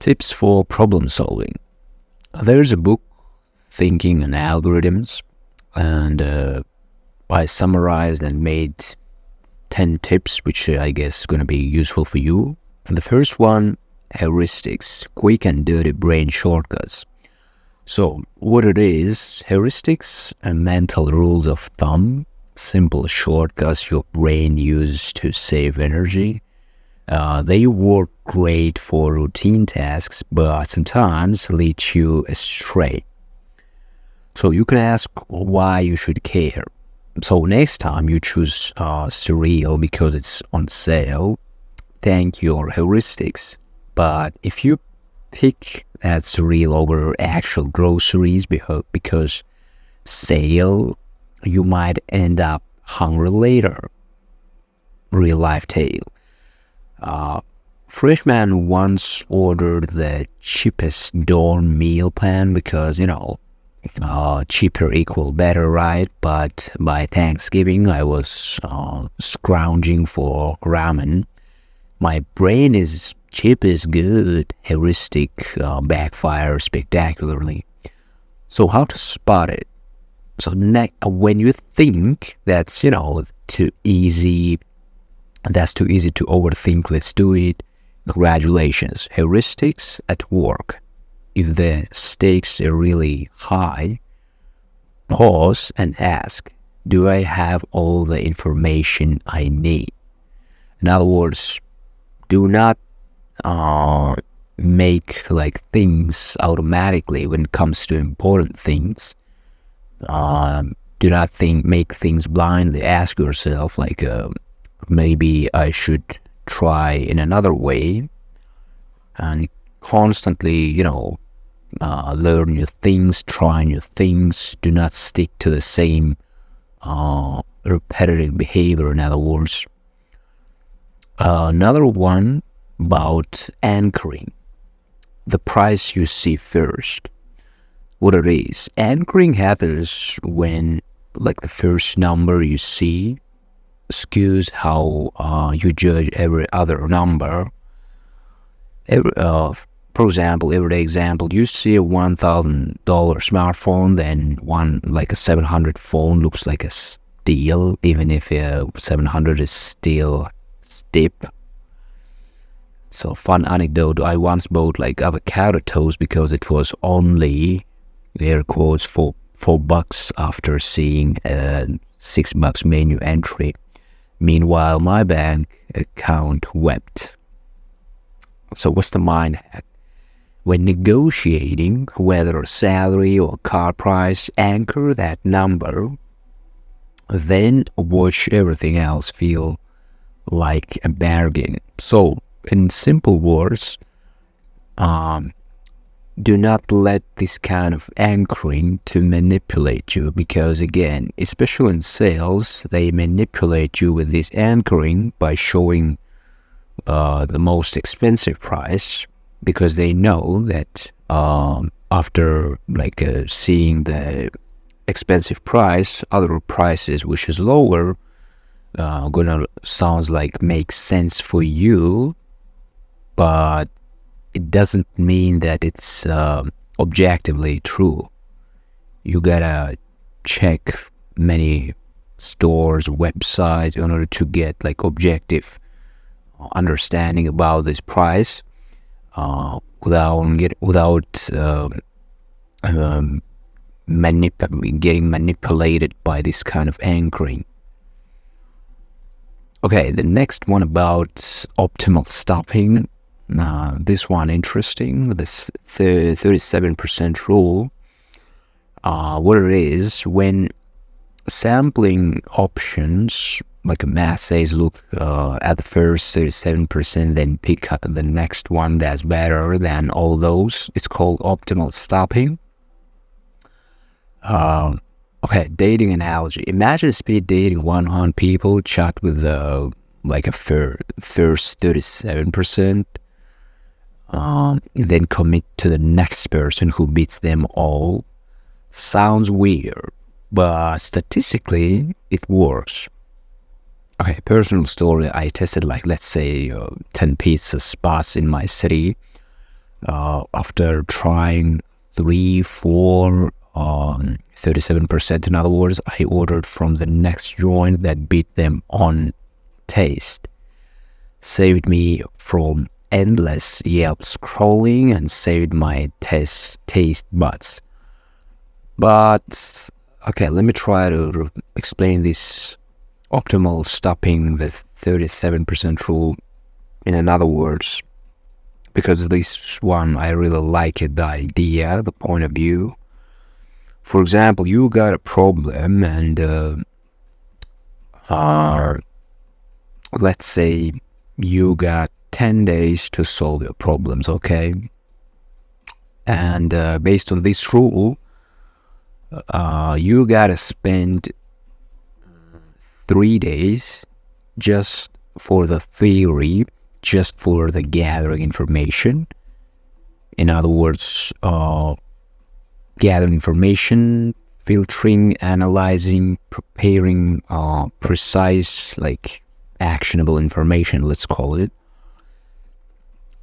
Tips for problem solving. There's a book, Thinking and Algorithms, and I summarized and made 10 tips, which I guess is going to be useful for you. And the first one, heuristics, quick and dirty brain shortcuts. So what it is, heuristics are mental rules of thumb, simple shortcuts your brain uses to save energy. They work great for routine tasks, but sometimes lead you astray. So you can ask why you should care. So next time you choose cereal because it's on sale, thank your heuristics. But if you pick that cereal over actual groceries because sale, you might end up hungry later. Real life tale. Freshman once ordered the cheapest dorm meal plan because, cheaper equal better, right? But by Thanksgiving, I was scrounging for ramen. My brain is cheap is good. Heuristic backfires spectacularly. So how to spot it? So when you think that's, too easy, that's too easy to overthink, let's do it. Congratulations, heuristics at work. If the stakes are really high, pause and ask, do I have all the information I need? In other words, do not make things automatically when it comes to important things. Do not make things blindly. Ask yourself, maybe I should try in another way, and constantly, learn new things, try new things. Do not stick to the same repetitive behavior, in other words. Another one about anchoring. The price you see first. What it is. Anchoring happens when, the first number you see skews how you judge every other number. For example, everyday example, you see a $1,000 smartphone, then one a 700 phone looks like a steal, even if 700 is still steep. So fun anecdote, I once bought avocado toast because it was only, air quotes, for $4 after seeing a $6 menu entry. Meanwhile, my bank account wept. So what's the mind hack? When negotiating, whether salary or car price, anchor that number, then watch everything else feel like a bargain. So, in simple words, do not let this kind of anchoring to manipulate you, because again, especially in sales, they manipulate you with this anchoring by showing the most expensive price, because they know that after seeing the expensive price, other prices which is lower gonna sounds makes sense for you, but it doesn't mean that it's objectively true. You gotta check many stores, websites in order to get getting about this price without getting manipulated by this kind of anchoring. Okay, the next one about optimal stopping. This one interesting, this 37% rule. What it is, when sampling options, a math says, look at the first 37%, then pick up the next one that's better than all those. It's called optimal stopping. Okay, dating analogy. Imagine speed dating 100 people, chat with a first 37%, then commit to the next person who beats them all. Sounds weird, but statistically it works. Okay, personal story. I tested let's say 10 pizza spots in my city. after trying 3, 4, 37%, in other words, I ordered from the next joint that beat them on taste. Saved me from endless Yelp scrolling and saved my taste buds. But okay, let me try to explain this optimal stopping the 37% rule in another words, because this one I really like it, the idea, the point of view. For example, you got a problem and let's say you got 10 days to solve your problems, okay? And based on this rule, you gotta spend 3 days just for the theory, just for the gathering information. In other words, gathering information, filtering, analyzing, preparing precise, like actionable information, let's call it.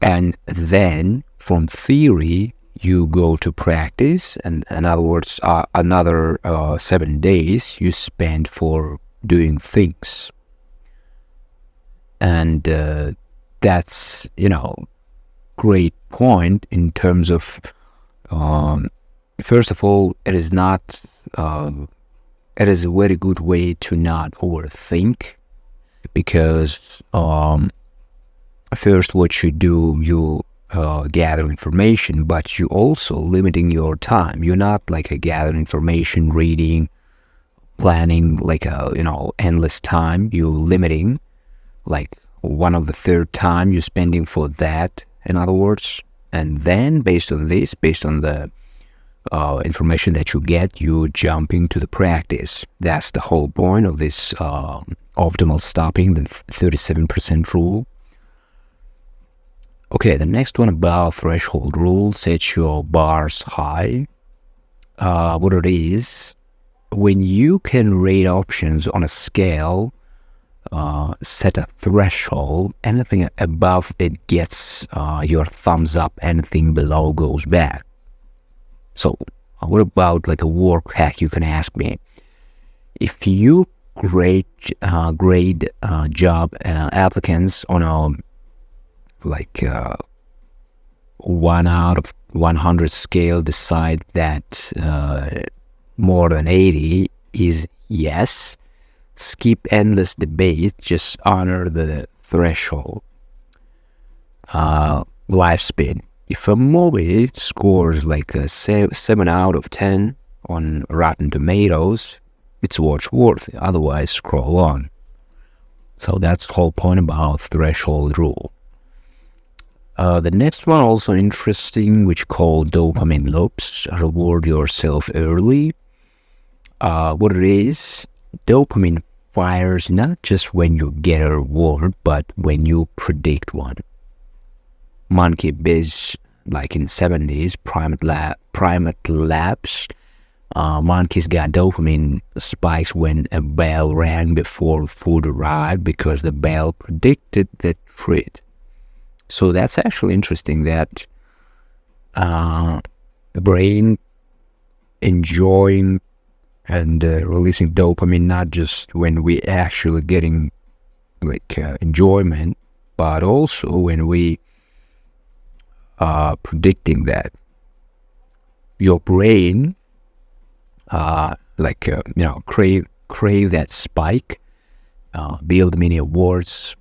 And then from theory, you go to practice, and in other words, another 7 days you spend for doing things. And that's, great point in terms of, first of all, it is a very good way to not overthink, because first what you do, you gather information, but you also limiting your time. You're not like a gather information, reading, planning like endless time. You're limiting like 1/3 time you're spending for that, in other words. And then based on the information that you get, you jump into the practice. That's the whole point of this optimal stopping, the 37% rule. Okay, the next one about threshold rule, set your bars high. What it is, when you can rate options on a scale, set a threshold. Anything above it gets your thumbs up, anything below goes back. So what about like a work hack, you can ask me? If you grade job applicants on a 1 out of 100 scale, decide that more than 80 is yes, skip endless debate, just honor the threshold. Lifespan. If a movie scores like a 7 out of 10 on Rotten Tomatoes, it's watch worthy, otherwise scroll on. So that's the whole point about threshold rule. The next one also interesting, which called dopamine loops. Reward yourself early. What it is, dopamine fires not just when you get a reward, but when you predict one. Monkey biz, like in 70s, primate labs, monkeys got dopamine spikes when a bell rang before food arrived, because the bell predicted the treat. So that's actually interesting that the brain enjoying and releasing dopamine not just when we actually getting enjoyment, but also when we predicting that. Your brain crave that spike, build mini awards,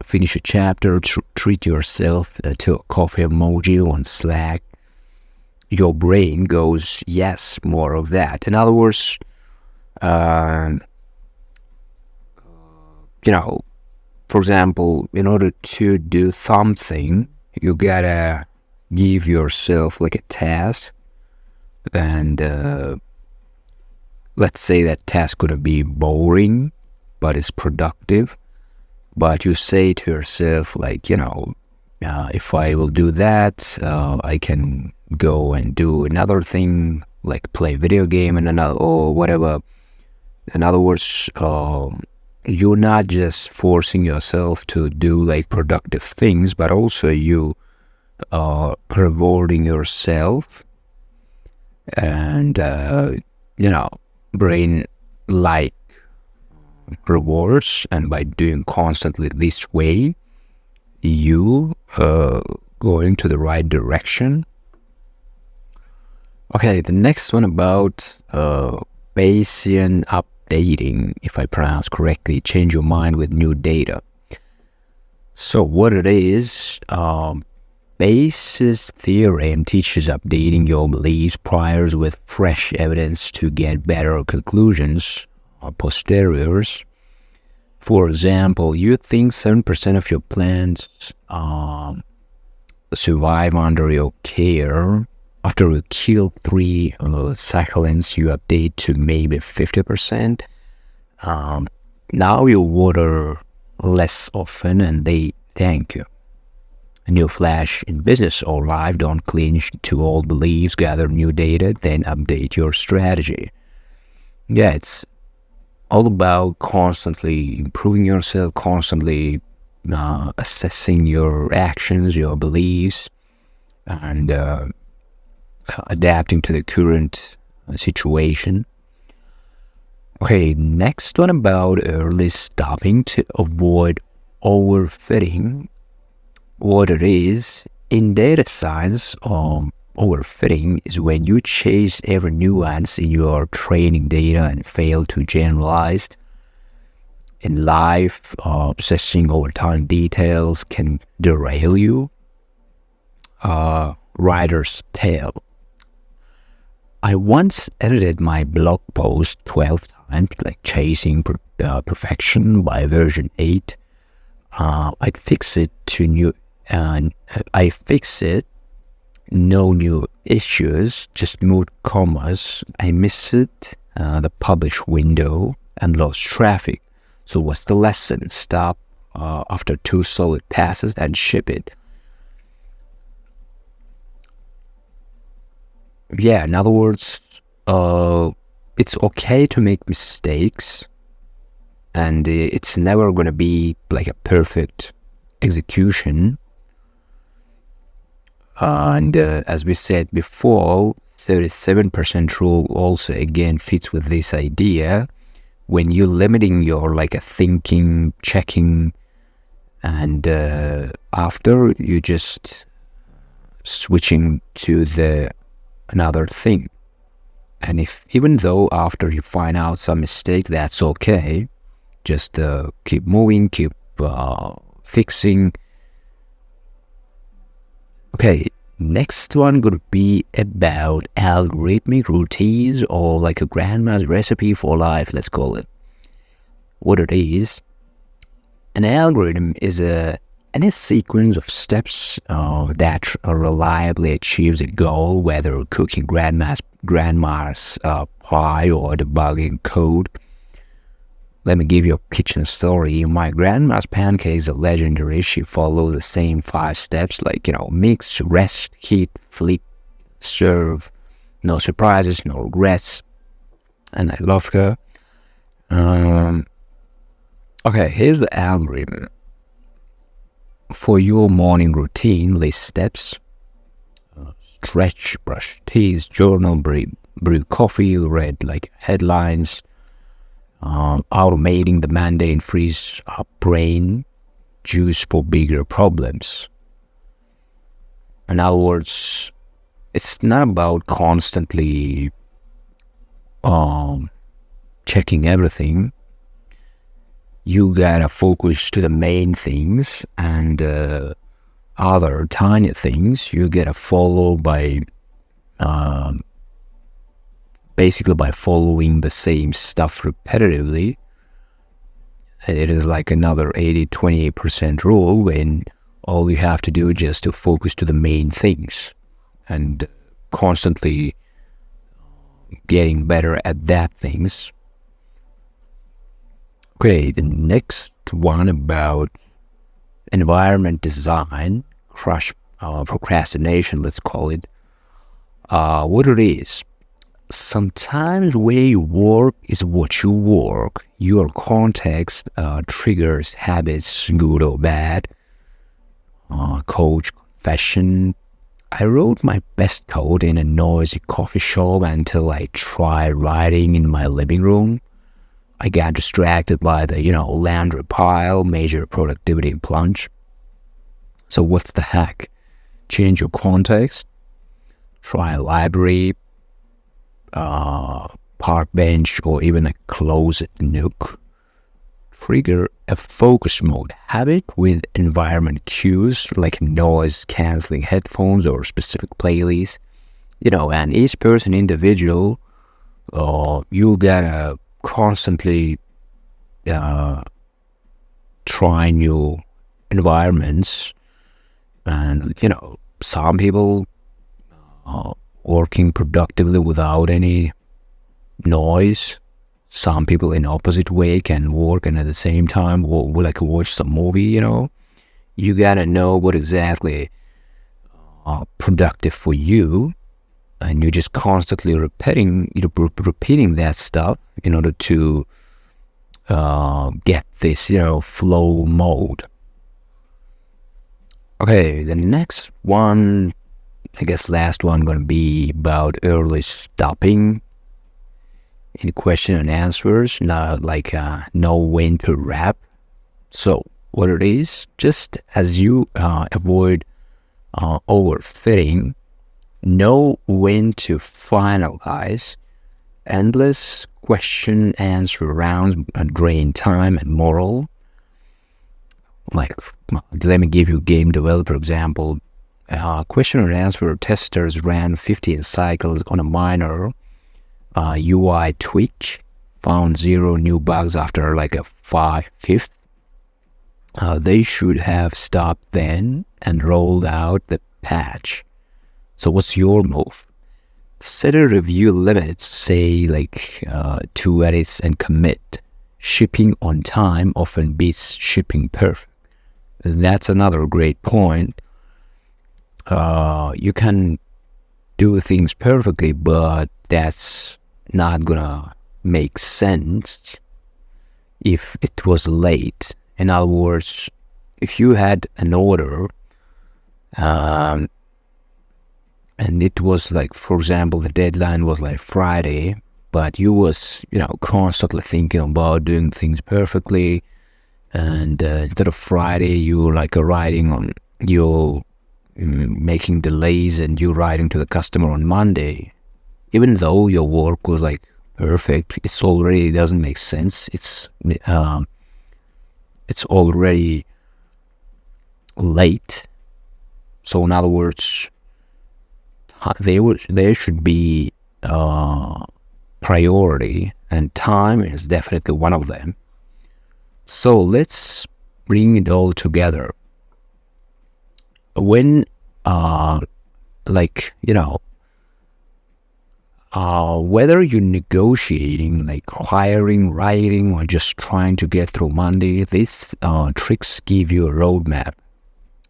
finish a chapter, treat yourself to a coffee emoji on Slack. Your brain goes, yes, more of that. In other words, for example, in order to do something, you gotta give yourself like a task, and let's say that task could be boring, but it's productive. But you say to yourself, if I will do that, I can go and do another thing, like play video game and another, or whatever. In other words, you're not just forcing yourself to do productive things, but also you rewarding yourself and, brain like rewards. And by doing constantly this way, you going to the right direction. Okay, the next one about Bayesian updating, if I pronounce correctly, change your mind with new data. So what it is, Bayes' theorem teaches updating your beliefs priors with fresh evidence to get better conclusions or posteriors. For example, you think 7% of your plants survive under your care. After you kill 3 succulents, you update to maybe 50%. Now you water less often and they thank you. New flash in business or life, don't cling to old beliefs, gather new data, then update your strategy. Yeah, it's all about constantly improving yourself, constantly assessing your actions, your beliefs, and adapting to the current situation. Okay, next one about early stopping to avoid overfitting. What it is, in data science, overfitting is when you chase every nuance in your training data and fail to generalize. In life, obsessing over tiny details can derail you. Writer's tale. I once edited my blog post 12 times, like chasing perfection by version 8. I fix it no new issues, just moved commas. I missed the publish window and lost traffic. So what's the lesson? Stop after 2 solid passes and ship it. Yeah, in other words, it's okay to make mistakes, and it's never going to be like a perfect execution. And as we said before, 37% rule also again fits with this idea. When you're limiting your a thinking, checking, and after you just switching to the another thing. And even though after you find out some mistake, that's okay. Just keep moving, keep fixing. Okay, next one could be about algorithmic routines, or like a grandma's recipe for life, let's call it. What it is, an algorithm is any sequence of steps that reliably achieves a goal, whether cooking grandma's pie or debugging code. Let me give you a kitchen story. My grandma's pancakes are legendary. She follows the same 5 steps, mix, rest, heat, flip, serve. No surprises, no regrets. And I love her. Okay, here's the algorithm. For your morning routine, list steps. Stretch, brush teeth, journal, brew coffee, read headlines. Automating the mundane frees up brain juice for bigger problems. In other words, it's not about constantly checking everything. You gotta focus to the main things, and other tiny things you gotta follow by basically by following the same stuff repetitively. It is like another 80-20% rule, when all you have to do is just to focus to the main things and constantly getting better at that things. Okay, the next one about environment design, procrastination, let's call it. What it is, sometimes where you work is what you work. Your context triggers habits, good or bad. Coach, confession, I wrote my best code in a noisy coffee shop until I tried writing in my living room. I got distracted by the, laundry pile, major productivity plunge. So what's the hack? Change your context, try a library, park bench, or even a closet nook. Trigger a focus mode habit with environment cues like noise cancelling headphones or specific playlists. And each person individual, you gotta constantly try new environments. And some people working productively without any noise. Some people in opposite way can work and at the same time like watch some movie. You gotta know what exactly productive for you, and you just constantly repeating that stuff in order to get this flow mode. Okay, the next one, I guess last one, gonna be about early stopping in question and answers, not like know when to wrap. So what it is, just as you avoid overfitting, know when to finalize. Endless question answer rounds drain time and moral. Like, let me give you a game developer example. Question and answer testers ran 15 cycles on a minor UI tweak, found 0 new bugs after like a 5/5. They should have stopped then and rolled out the patch. So what's your move? Set a review limit, say like 2 edits and commit. Shipping on time often beats shipping perfect. That's another great point. You can do things perfectly, but that's not gonna make sense if it was late. In other words, if you had an order and it was like, for example, the deadline was like Friday, but you was constantly thinking about doing things perfectly, and instead of Friday you were like writing on your making delays, and you writing to the customer on Monday. Even though your work was like perfect, it already doesn't make sense. It's already late. So in other words, there should be priority, and time is definitely one of them. So let's bring it all together. When whether you're negotiating, like hiring, writing, or just trying to get through Monday, these tricks give you a roadmap.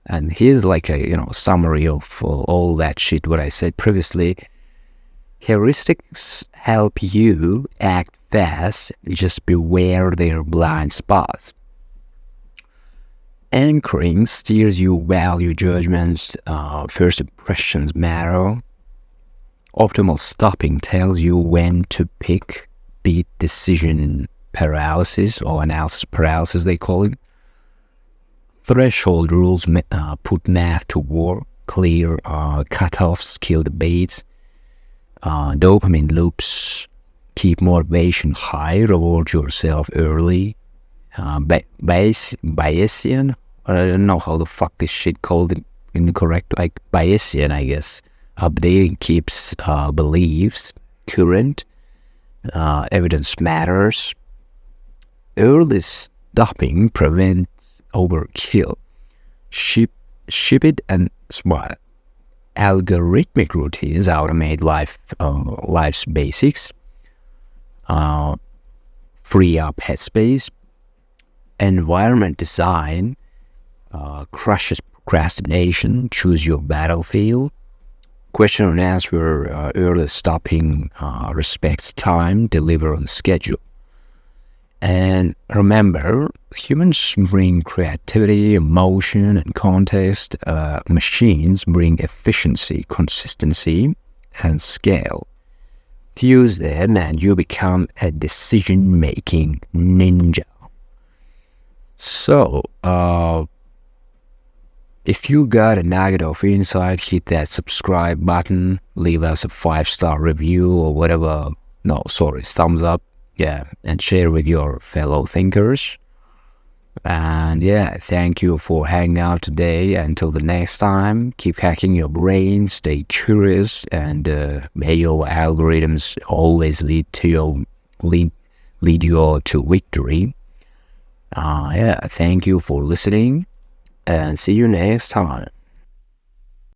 And here's like a summary of all that shit what I said previously. Heuristics help you act fast, just beware their blind spots. Anchoring steers you value judgments, first impressions matter. Optimal stopping tells you when to pick, beat decision paralysis or analysis paralysis they call it. Threshold rules put math to work, clear cutoffs, kill debates. Dopamine loops keep motivation high, reward yourself early. Bayesian, I don't know how the fuck this shit called it incorrect, like Bayesian, I guess. Updating keeps beliefs current. Evidence matters. Early stopping prevents overkill. Ship it and smile. Algorithmic routines automate life's basics. Free up headspace. Environment design crushes procrastination. Choose your battlefield. Question and answer early stopping respects time, deliver on schedule. And remember, humans bring creativity, emotion, and context. Machines bring efficiency, consistency, and scale. Fuse them and you become a decision-making ninja. So, if you got a nugget of insight, hit that subscribe button, leave us a 5-star review or whatever. No, sorry, thumbs up. Yeah, and share with your fellow thinkers. And yeah, thank you for hanging out today. Until the next time, keep hacking your brain, stay curious, and may your algorithms always lead you to victory. Yeah, thank you for listening, and see you next time.